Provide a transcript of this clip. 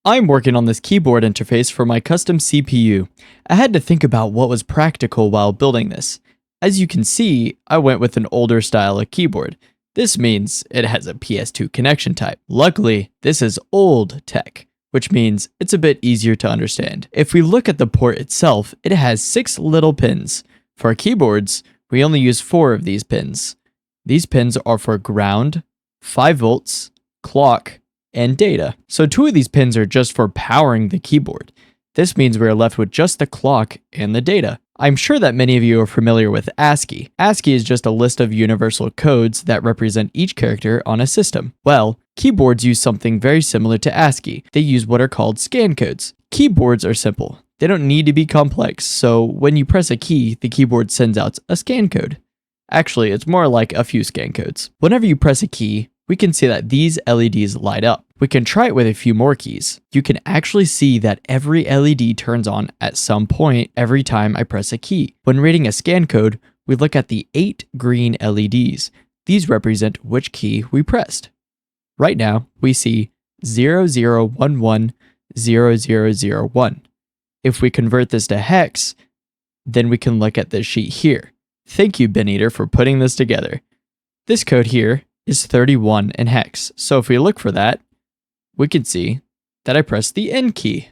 I'm working on this keyboard interface for my custom CPU. I had to think about what was practical while building this. As you can see, I went with an older style of keyboard. This means it has a PS2 connection type. Luckily, this is old tech, which means it's a bit easier to understand. If we look at the port itself, it has 6 little pins. For our keyboards, we only use 4 of these pins. These pins are for ground, 5 volts, clock, and data. So 2 of these pins are just for powering the keyboard. This means we are left with just the clock and the data. I'm sure that many of you are familiar with ASCII. ASCII is just a list of universal codes that represent each character on a system. Well, keyboards use something very similar to ASCII. They use what are called scan codes. Keyboards are simple. They don't need to be complex, so when you press a key, the keyboard sends out a scan code. Actually, it's more like a few scan codes. Whenever you press a key, we can see that these LEDs light up. We can try it with a few more keys. You can actually see that every LED turns on at some point every time I press a key. When reading a scan code, we look at the 8 green LEDs. These represent which key we pressed. Right now, we see 00110001. If we convert this to hex, then we can look at this sheet here. Thank you, BinEater, for putting this together. This code here is 31 in hex, so if we look for that, we can see that I pressed the N key.